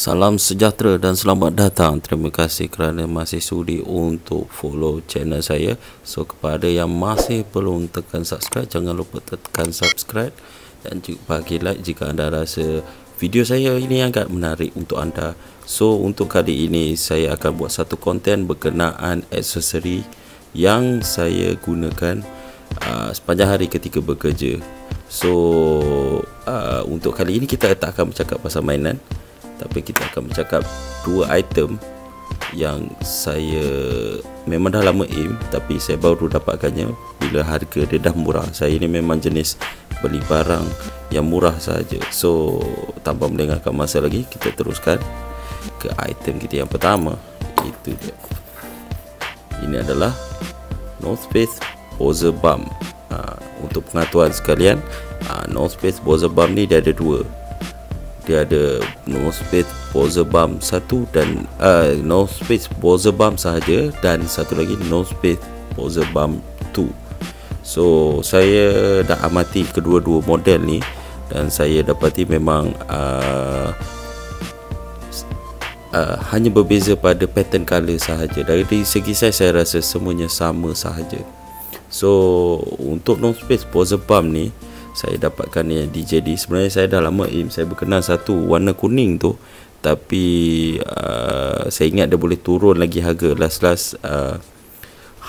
Salam sejahtera dan selamat datang. Terima kasih kerana masih sudi untuk follow channel saya. So, kepada yang masih belum tekan subscribe, jangan lupa tekan subscribe dan juga bagi like jika anda rasa video saya ini agak menarik untuk anda. So, untuk kali ini saya akan buat satu konten berkenaan aksesori yang saya gunakan sepanjang hari ketika bekerja. So, untuk kali ini kita tak akan bercakap pasal mainan, tapi kita akan bercakap dua item yang saya memang dah lama aim, tapi saya baru dapatkannya bila harga dia dah murah. Saya ni memang jenis beli barang yang murah saja. So, tanpa melengahkan masa lagi, kita teruskan ke item kita yang pertama. Itu dia. Ini adalah North Face Bowser Balm. Untuk pengetahuan sekalian, North Face Bowser Balm ni dia ada dua. Dia ada North Face Bowser Balm 1 dan North Face Bowser Balm sahaja, dan satu lagi North Face Bowser Balm 2. So, saya dah amati kedua-dua model ni dan saya dapati memang hanya berbeza pada pattern color sahaja. Dari segi saya rasa semuanya sama sahaja. So, untuk North Face Bowser Balm ni saya dapatkan yang di JD. Sebenarnya saya dah lama aim. Saya berkenal satu warna kuning tu, tapi saya ingat dia boleh turun lagi harga. Last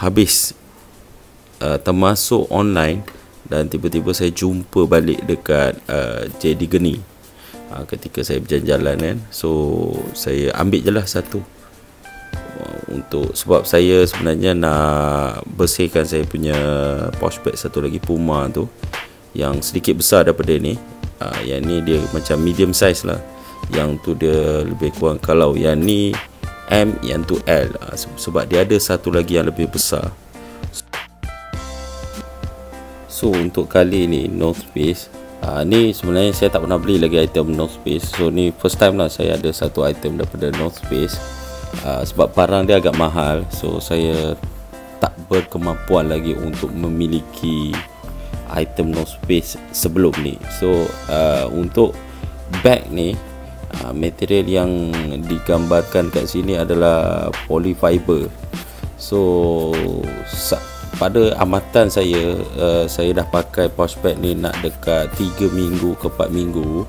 habis termasuk online, dan tiba-tiba saya jumpa balik dekat JD Geni ketika saya berjalan-jalan kan. So, saya ambil je lah satu untuk, sebab saya sebenarnya nak bersihkan saya punya pouch bag satu lagi Puma tu yang sedikit besar daripada ni. Yang ni dia macam medium size lah. Yang tu dia lebih kurang, kalau yang ni M, yang tu L. Sebab dia ada satu lagi yang lebih besar. So, untuk kali ni North Face, ni sebenarnya saya tak pernah beli lagi item North Face. So, ni first time lah saya ada satu item daripada North Face. Sebab barang dia agak mahal, so saya tak berkemampuan lagi untuk memiliki item North Face sebelum ni. So, untuk bag ni, material yang digambarkan kat sini adalah polyfiber. So, pada amatan saya, saya dah pakai pouch bag ni nak dekat 3 minggu ke 4 minggu.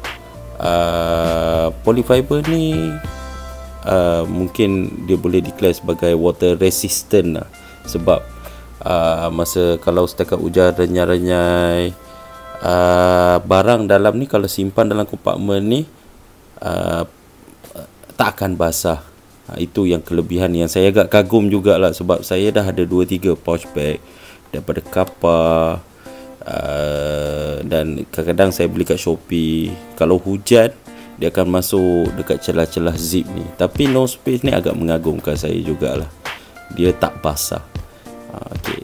Polyfiber ni mungkin dia boleh declare sebagai water resistant lah. Sebab masa kalau setakat hujan renyai-renyai, barang dalam ni kalau simpan dalam kompartmen ni tak akan basah. Itu yang kelebihan yang saya agak kagum jugalah, sebab saya dah ada 2-3 pouch bag daripada Kappa, dan kadang-kadang saya beli kat Shopee. Kalau hujan, dia akan masuk dekat celah-celah zip ni. Tapi North Face ni agak mengagumkan saya jugalah, dia tak basah. Okay.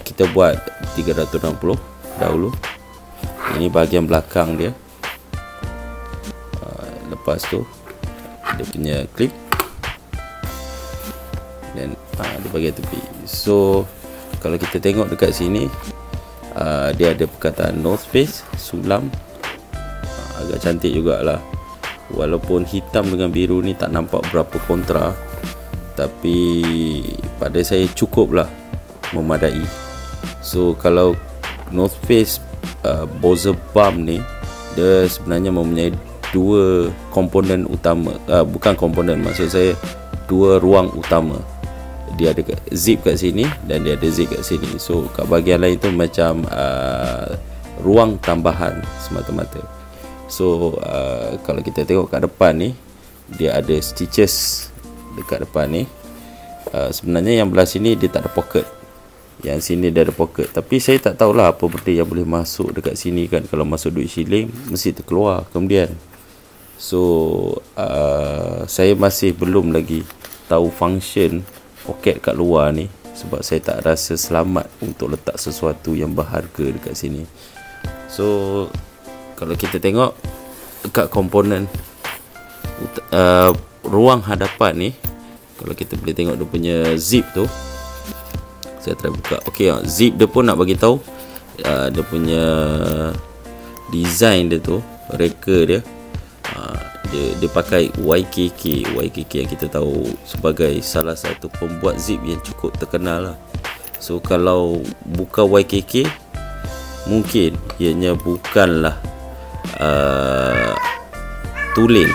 Kita buat 360 dahulu. Ini bahagian belakang dia. Lepas tu dia punya clip, dan dia bahagian tepi. So, kalau kita tengok dekat sini, dia ada perkataan North Face sulam. Agak cantik jugalah. Walaupun hitam dengan biru ni tak nampak berapa kontra, tapi pada saya cukup lah, memadai. So, kalau North Face Bowser Balm ni, dia sebenarnya mempunyai dua komponen utama. Bukan komponen, maksud saya dua ruang utama. Dia ada zip kat sini dan dia ada zip kat sini. So, kat bahagian lain tu macam ruang tambahan semata-mata. So, kalau kita tengok kat depan ni, dia ada stitches dekat depan ni. Sebenarnya yang belah sini dia tak ada pocket, yang sini dia ada pocket. Tapi saya tak tahulah apa benda yang boleh masuk dekat sini kan. Kalau masuk duit shilling mesti terkeluar kemudian. So, saya masih belum lagi tahu function pocket kat luar ni, sebab saya tak rasa selamat untuk letak sesuatu yang berharga dekat sini. So, kalau kita tengok dekat komponen ruang hadapan ni, kalau kita boleh tengok dia punya zip tu, saya try buka. Okey, zip dia pun nak bagi tahu dia punya design dia tu, reka dia dia pakai YKK yang kita tahu sebagai salah satu pembuat zip yang cukup terkenal lah. So kalau buka YKK, mungkin ianya bukanlah tulen.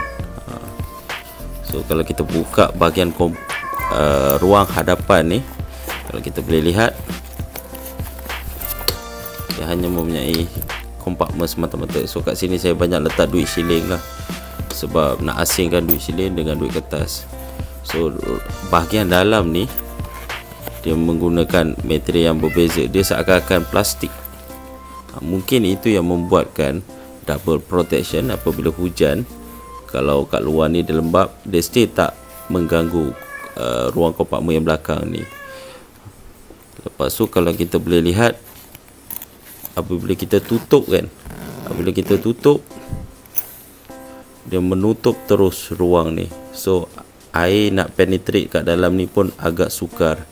So kalau kita buka bahagian ruang hadapan ni, kalau kita boleh lihat, dia hanya mempunyai kompartmen semata-mata. So kat sini saya banyak letak duit shilling lah, sebab nak asingkan duit shilling dengan duit kertas. So bahagian dalam ni dia menggunakan material yang berbeza. Dia seakan-akan plastik. Mungkin itu yang membuatkan double protection apabila hujan. Kalau kat luar ni dia lembab, dia still tak mengganggu ruang kompartmen yang belakang ni. Lepas tu kalau kita boleh lihat, apabila kita tutup kan, apabila kita tutup, dia menutup terus ruang ni. So air nak penetrate kat dalam ni pun agak sukar.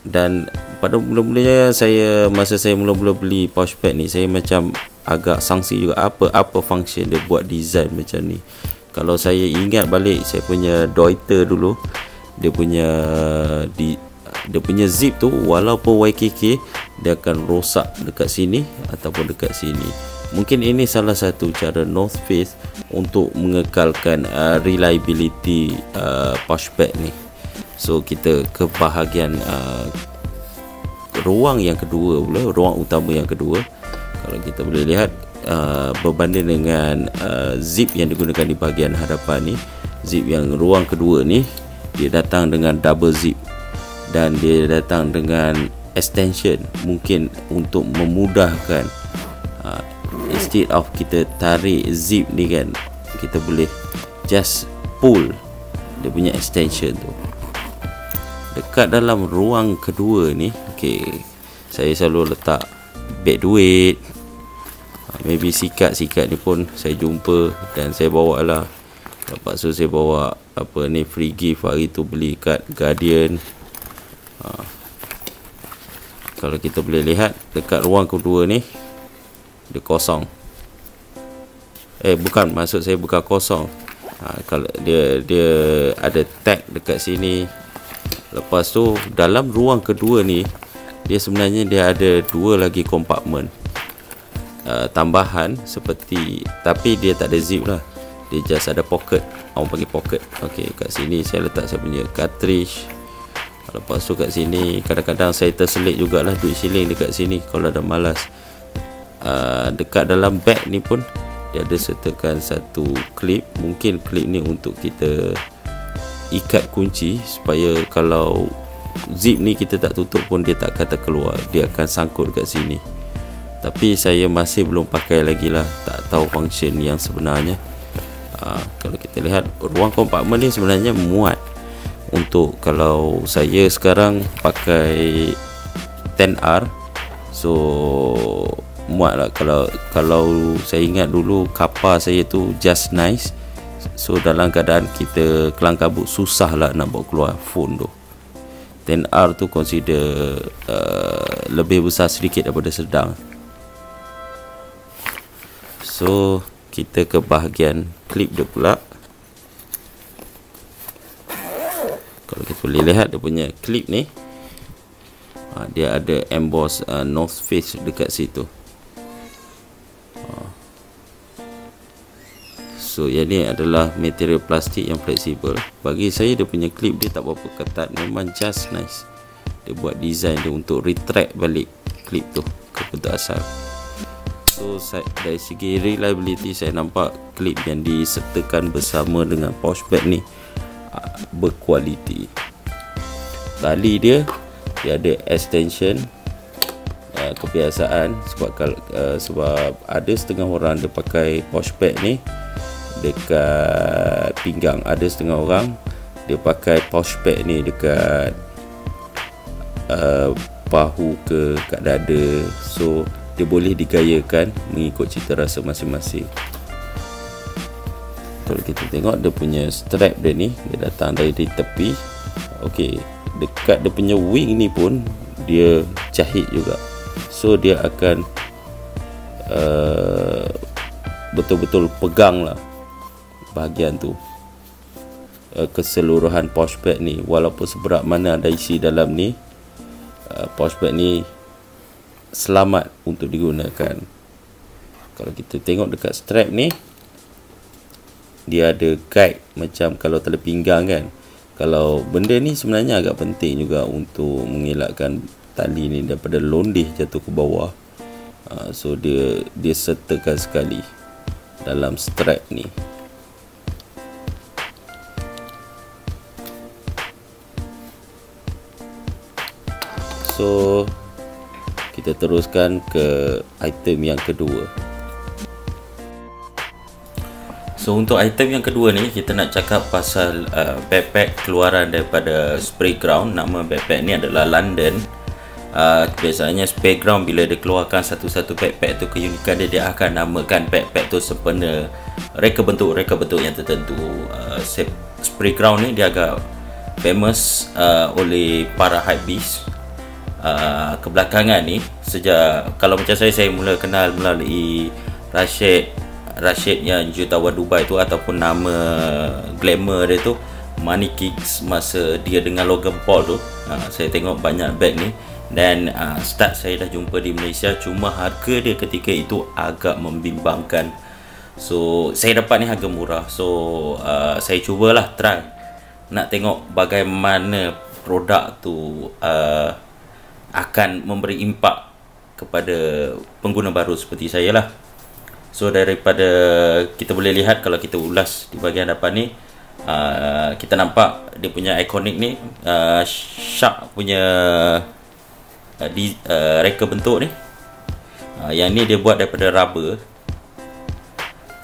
Dan pada mula-mulanya masa saya mula-mula beli pouch pad ni, saya macam agak sangsi juga apa function dia buat design macam ni. Kalau saya ingat balik saya punya Deuter dulu, dia punya zip tu walaupun YKK, dia akan rosak dekat sini ataupun dekat sini. Mungkin ini salah satu cara North Face untuk mengekalkan reliability pouch pad ni. So kita ke bahagian ruang yang kedua pula, ruang utama yang kedua. Kalau kita boleh lihat, berbanding dengan zip yang digunakan di bahagian hadapan ni, zip yang ruang kedua ni dia datang dengan double zip, dan dia datang dengan extension, mungkin untuk memudahkan, instead of kita tarik zip ni kan, kita boleh just pull dia punya extension tu. Dekat dalam ruang kedua ni, saya selalu letak beg duit, maybe sikat ni pun saya jumpa dan saya bawa lah. Lepas tu saya bawa free gift hari tu, beli kat Guardian. Kalau kita boleh lihat dekat ruang kedua ni, dia kosong. Bukan, maksud saya bukan kosong. Kalau dia ada tag dekat sini. Lepas tu dalam ruang kedua ni, dia sebenarnya dia ada dua lagi kompartmen tambahan seperti, tapi dia tak ada zip lah, dia just ada pocket. Orang panggil pocket. Kat sini saya letak saya punya cartridge. Lepas tu kat sini kadang-kadang saya terselit jugalah duit shilling dekat sini kalau dah malas. Dekat dalam bag ni pun dia ada sertakan satu klip. Mungkin klip ni untuk kita ikat kunci, supaya kalau zip ni kita tak tutup pun dia tak akan terkeluar, dia akan sangkut kat sini. Tapi saya masih belum pakai lagi lah, tak tahu function yang sebenarnya. Kalau kita lihat ruang kompartmen ni sebenarnya muat. Untuk kalau saya sekarang pakai 10R, so muat lah. Kalau saya ingat dulu kapal saya tu Just Nice, so dalam keadaan kita kelang kabut, susah lah nak bawa keluar phone tu. 10R tu consider lebih besar sedikit daripada sedang. So kita ke bahagian klip dia pula. Kalau kita boleh lihat dia punya klip ni, dia ada emboss North Face dekat situ. So yang ni adalah material plastik yang fleksibel. Bagi saya dia punya klip dia tak berapa ketat, memang Just Nice. Dia buat design dia untuk retract balik klip tu ke bentuk asal. So dari segi reliability, saya nampak klip yang disertakan bersama dengan pouch pad ni berkualiti. Tali dia ada extension, kebiasaan sebab ada setengah orang dia pakai pouch pad ni dekat pinggang, ada setengah orang dia pakai pouch pad ni dekat bahu ke kat dada. So dia boleh digayakan mengikut cita rasa masing-masing. Kalau kita tengok dia punya strap dia ni, dia datang dari tepi. Dekat dia punya wing ni pun dia jahit juga. So dia akan betul-betul pegang lah bahagian tu, keseluruhan pouch bag ni. Walaupun seberat mana ada isi dalam ni, pouch bag ni selamat untuk digunakan. Kalau kita tengok dekat strap ni, dia ada guide macam kalau tali pinggang kan. Kalau benda ni sebenarnya agak penting juga untuk mengelakkan tali ni daripada londeh jatuh ke bawah. So dia sertakan sekali dalam strap ni. So kita teruskan ke item yang kedua. So untuk item yang kedua ni, kita nak cakap pasal backpack keluaran daripada Sprayground. Nama backpack ni adalah London. Biasanya Sprayground bila dia keluarkan satu-satu backpack tu, keunikan dia akan namakan backpack tu sempena reka bentuk yang tertentu. Sprayground ni dia agak famous oleh para hypebeast. Kebelakangan ni, sejak kalau macam saya mula kenal melalui Rashid yang jutawan Dubai tu, ataupun nama glamour dia tu Money Kicks, masa dia dengan Logan Paul tu. Saya tengok banyak bag ni, dan start saya dah jumpa di Malaysia, cuma harga dia ketika itu agak membimbangkan. So saya dapat ni harga murah. So saya cubalah try nak tengok bagaimana produk tu akan memberi impak kepada pengguna baru seperti saya lah. So daripada kita boleh lihat, kalau kita ulas di bahagian depan ni, kita nampak dia punya ikonik ni, Shark punya reka bentuk ni. Yang ni dia buat daripada rubber,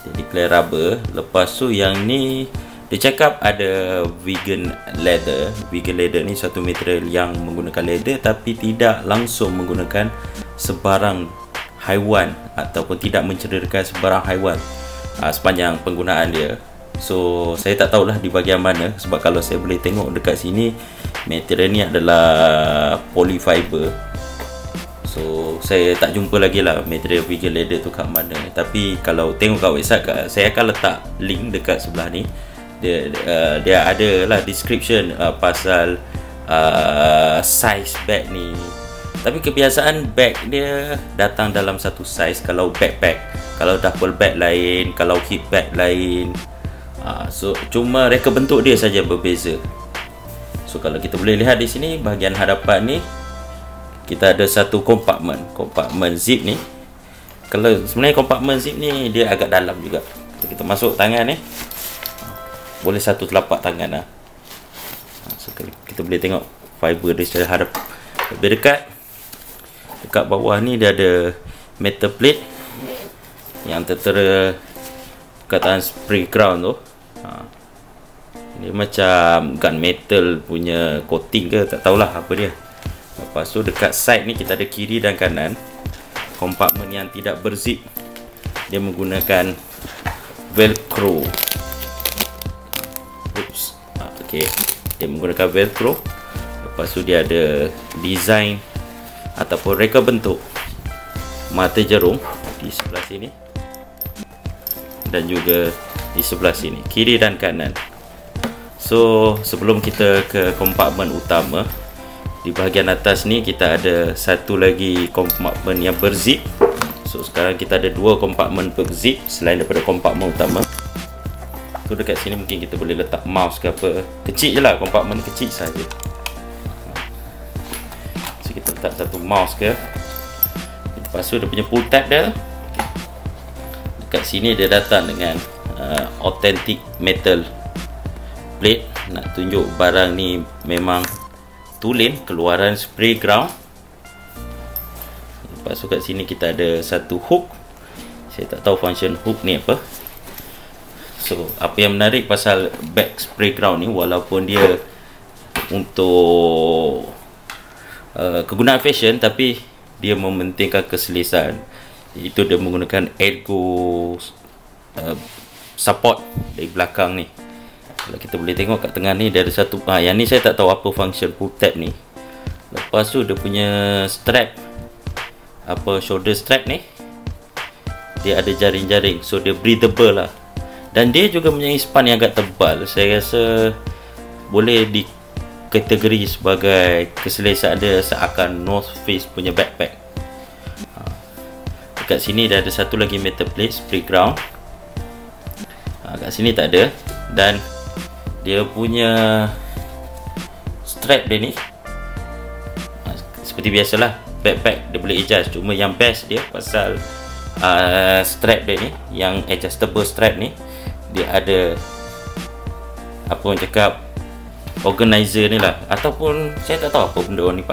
dia declare rubber. Lepas tu yang ni dia cakap ada vegan leather. Vegan leather ni satu material yang menggunakan leather tapi tidak langsung menggunakan sebarang haiwan, ataupun tidak mencederakan sebarang haiwan sepanjang penggunaan dia. So saya tak tahulah di bahagian mana, sebab kalau saya boleh tengok dekat sini, material ni adalah polyfiber. So saya tak jumpa lagi lah material vegan leather tu kat mana. Tapi kalau tengok kat website, saya akan letak link dekat sebelah ni. Dia ada lah description pasal size bag ni. Tapi kebiasaan bag dia datang dalam satu size. Kalau backpack, kalau duffel bag lain, kalau hip bag lain. So cuma reka bentuk dia saja berbeza. So kalau kita boleh lihat di sini bahagian hadapan ni, kita ada satu kompartmen zip ni. Kalau sebenarnya kompartmen zip ni dia agak dalam juga. Kita masuk tangan ni, boleh satu telapak tangan lah. So kita boleh tengok fiber dia secara hadap lebih dekat. Dekat bawah ni dia ada metal plate yang tertera perkataan Sprayground tu. Dia macam gunmetal punya coating ke, tak tahulah apa dia. Lepas tu dekat side ni kita ada kiri dan kanan kompartmen yang tidak berzip. Dia menggunakan velcro. Okay, dia menggunakan velcro. Lepas tu dia ada design ataupun reka bentuk mata jarum di sebelah sini dan juga di sebelah sini, kiri dan kanan. So sebelum kita ke kompartmen utama, di bahagian atas ni kita ada satu lagi kompartmen yang berzip. So sekarang kita ada dua kompartmen berzip selain daripada kompartmen utama. So dekat sini mungkin kita boleh letak mouse ke apa. Kecil je lah, kompartmen kecil saja. So kita letak satu mouse ke. Lepas tu dia punya pull tab dia. Dekat sini dia datang dengan authentic metal plate. Nak tunjuk barang ni memang tulen keluaran Sprayground. Lepas tu kat sini kita ada satu hook. Saya tak tahu function hook ni apa. So apa yang menarik pasal bag Sprayground ni, walaupun dia untuk kegunaan fashion, tapi dia mementingkan keselesaan. Itu dia menggunakan ergo support dari belakang ni. Kalau kita boleh tengok kat tengah ni, dia ada satu, yang ni saya tak tahu apa function pull tab ni. Lepas tu dia punya strap, shoulder strap ni, dia ada jaring-jaring, so dia breathable lah. Dan dia juga mempunyai span yang agak tebal. Saya rasa boleh dikategori sebagai keselesaan dia seakan North Face punya backpack. Dekat sini dah ada satu lagi metal plate spray ground. Kat sini tak ada. Dan dia punya strap dia ni seperti biasalah, backpack dia boleh adjust. Cuma yang best dia pasal strap dia ni, yang adjustable strap ni, dia ada apa orang cakap, organizer ni lah, ataupun saya tak tahu apa benda orang ni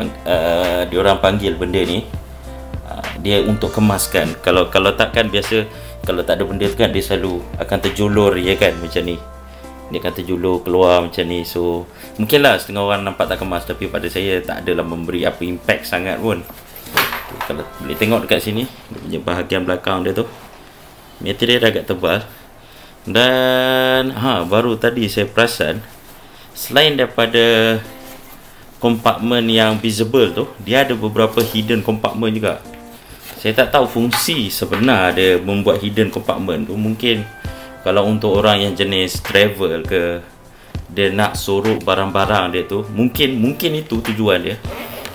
diorang panggil benda ni. Dia untuk kemaskan. Kalau takkan biasa, kalau tak ada benda tu kan dia selalu akan terjulur, ya kan, macam ni. Dia akan terjulur keluar macam ni. So mungkinlah setengah orang nampak tak kemas, tapi pada saya tak adalah memberi apa impact sangat pun. Kalau boleh tengok dekat sini, dia punya bahagian belakang dia tu, material dia agak tebal. Dan baru tadi saya perasan, selain daripada kompartmen yang visible tu, dia ada beberapa hidden kompartmen juga. Saya tak tahu fungsi sebenar dia membuat hidden compartment tu. Mungkin kalau untuk orang yang jenis travel ke, dia nak sorok barang-barang dia tu, mungkin itu tujuan dia.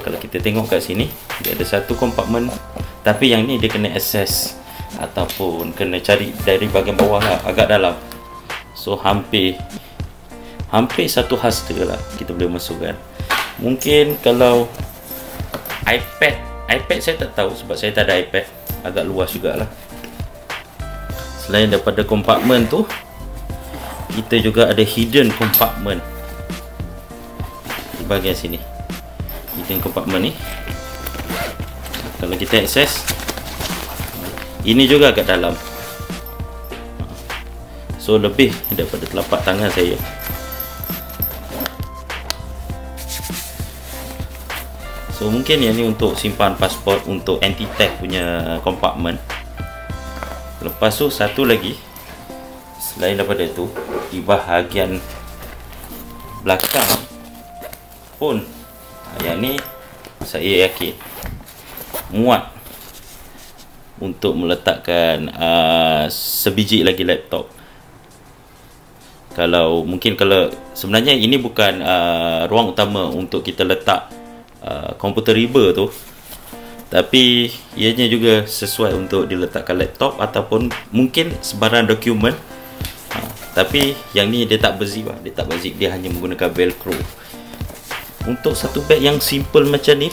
Kalau kita tengok kat sini, dia ada satu compartment, tapi yang ni dia kena access ataupun kena cari dari bahagian bawah lah, agak dalam. So hampir satu hasta lah kita boleh masukkan. Mungkin kalau iPad saya tak tahu sebab saya tak ada iPad, agak luas jugalah. Selain daripada kompartmen tu, kita juga ada hidden compartment di bahagian sini. Hidden compartment ni, kalau kita akses, ini juga agak dalam. So lebih daripada telapak tangan saya. So mungkin yang ni untuk simpan pasport, untuk anti-theft punya kompartmen. Lepas tu satu lagi, selain daripada tu, di bahagian belakang pun, yang ni saya yakin muat untuk meletakkan sebiji lagi laptop. Kalau sebenarnya ini bukan ruang utama untuk kita letak komputer riba tu, tapi ianya juga sesuai untuk diletakkan laptop ataupun mungkin sebarang dokumen. Tapi yang ni dia tak berzip lah. Dia hanya menggunakan velcro. Untuk satu beg yang simple macam ni,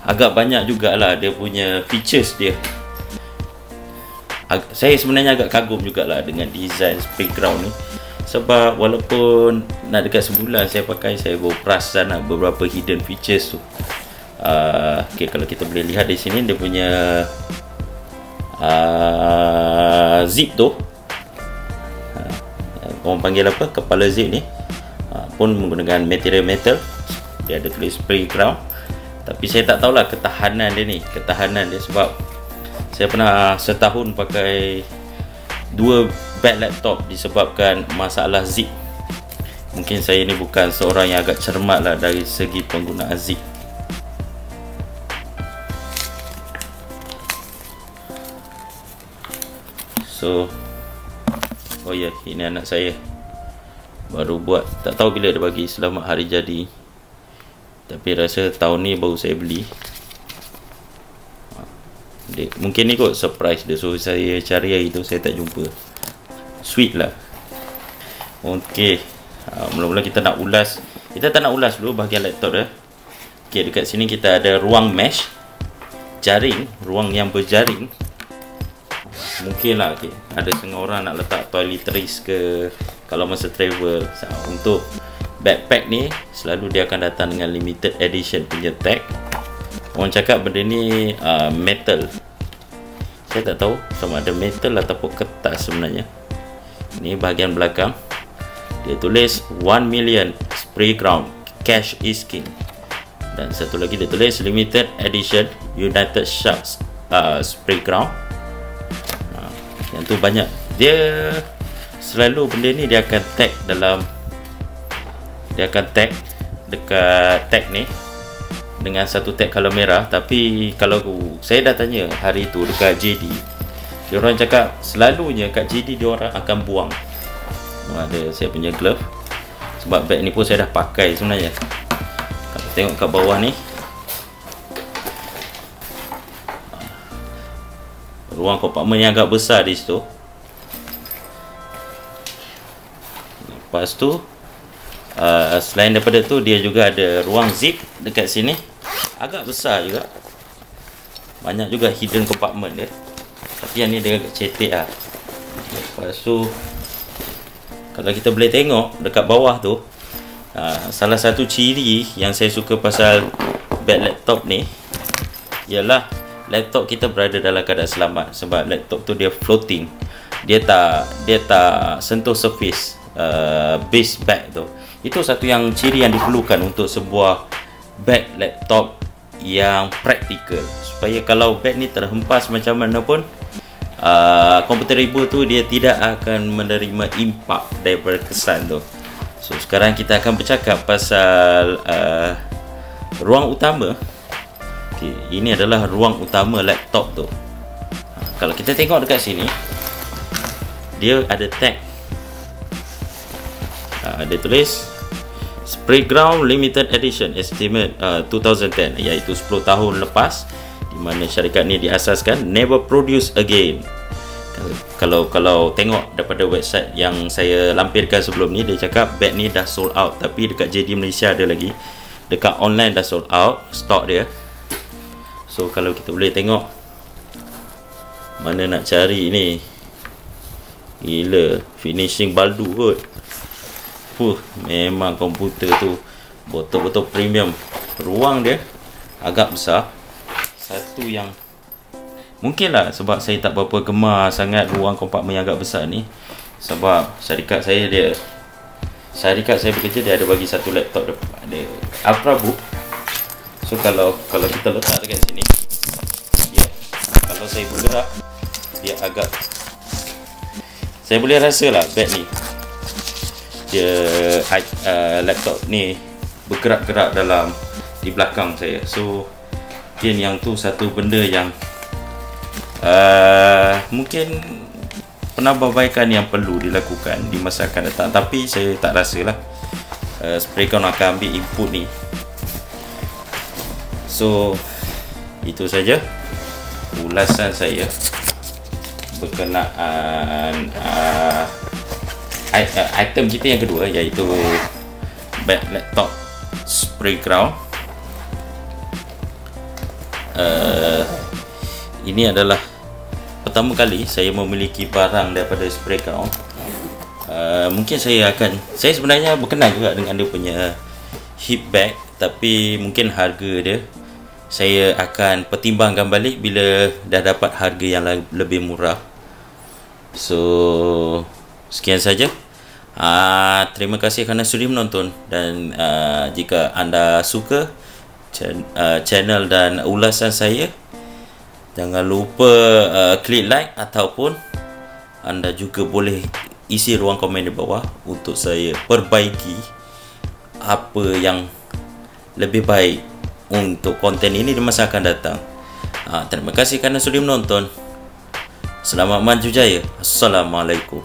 agak banyak jugalah dia punya features dia. Saya sebenarnya agak kagum jugalah dengan design spray ground ni. Sebab walaupun nak dekat sebulan saya pakai, saya baru perasan beberapa hidden features tu. Okay, kalau kita boleh lihat di sini, dia punya zip tu, orang panggil apa, kepala zip ni, pun menggunakan material metal. Dia ada tulis spray ground. Tapi saya tak tahulah ketahanan dia sebab saya pernah setahun pakai 2 beg laptop disebabkan masalah zip. Mungkin saya ni bukan seorang yang agak cermat lah dari segi penggunaan zip. So, oh ya, ini anak saya baru buat, tak tahu bila dia bagi selamat hari jadi, tapi rasa tahun ni baru saya beli. Mungkin ni kot surprise dia, so saya cari hari tu saya tak jumpa. Sweet lah. Ok, mula-mula kita tak nak ulas dulu bahagian laptop dia. Ok, dekat sini kita ada ruang mesh, jaring, ruang yang berjaring. Mungkin lah, okay, ada setengah orang nak letak toiletries ke kalau masa travel. Untuk backpack ni selalu dia akan datang dengan limited edition punya tag. Orang cakap benda ni metal. Saya tak tahu sama ada metal ataupun kertas sebenarnya. Ni bahagian belakang, dia tulis 1 million spray ground cash is king. Dan satu lagi dia tulis limited edition United Sharks spray ground. Yang tu banyak. Dia selalu benda ni dia akan tag dekat tag ni dengan satu tag color merah. Tapi kalau saya dah tanya hari tu dekat JD, diorang cakap selalunya kat JD diorang akan buang Ada saya punya glove. Sebab beg ni pun saya dah pakai sebenarnya. Kalau tengok kat bawah ni, ruang kompartmen yang agak besar di situ. Lepas tu selain daripada tu, dia juga ada ruang zip dekat sini, agak besar juga. Banyak juga hidden compartment dia. Tapi yang ni dia agak cetek lah. Lepas tu, kalau kita boleh tengok dekat bawah tu, salah satu ciri yang saya suka pasal beg laptop ni ialah laptop kita berada dalam keadaan selamat. Sebab laptop tu dia floating, dia tak sentuh surface base bag tu. Itu satu yang ciri yang diperlukan untuk sebuah beg laptop yang praktikal, supaya kalau beg ni terhempas macam mana pun, komputer ibu tu dia tidak akan menerima impak daripada kesan tu. So sekarang kita akan bercakap pasal ruang utama. Okay, ini adalah ruang utama laptop tu. Kalau kita tengok dekat sini, dia ada tag, dia tulis Sprayground Limited Edition Estimate 2010, iaitu 10 tahun lepas, di mana syarikat ni diasaskan, never produce again. Kalau tengok daripada website yang saya lampirkan sebelum ni, dia cakap beg ni dah sold out. Tapi dekat JD Malaysia ada lagi, dekat online dah sold out stok dia. So kalau kita boleh tengok, mana nak cari ni, gila, finishing baldu kot. Memang komputer tu betul-betul premium. Ruang dia agak besar. Satu yang mungkinlah sebab saya tak berapa gemar sangat ruang kompartmen yang agak besar ni. Sebab syarikat saya bekerja, dia ada bagi satu laptop, ada Ultrabook. So kalau kita letak dekat sini, dia, kalau saya bergerak, dia agak, saya boleh rasa lah beg ni, dia laptop ni bergerak-gerak dalam di belakang saya. So mungkin yang tu satu benda yang mungkin penambahbaikan yang perlu dilakukan di masa akan datang. Tapi saya tak rasalah Sprayground akan ambil input ni. So itu saja ulasan saya berkenaan item kita yang kedua, iaitu beg laptop Sprayground. Ini adalah pertama kali saya memiliki barang daripada Sprayground. Mungkin saya sebenarnya berkenal juga dengan dia punya hip bag, tapi mungkin harga dia saya akan pertimbangkan balik bila dah dapat harga yang lebih murah. So sekian saja. Terima kasih kerana sudi menonton, dan jika anda suka channel dan ulasan saya, jangan lupa klik like, ataupun anda juga boleh isi ruang komen di bawah untuk saya perbaiki apa yang lebih baik untuk konten ini di masa akan datang. Terima kasih kerana sudi menonton. Selamat maju jaya. Assalamualaikum.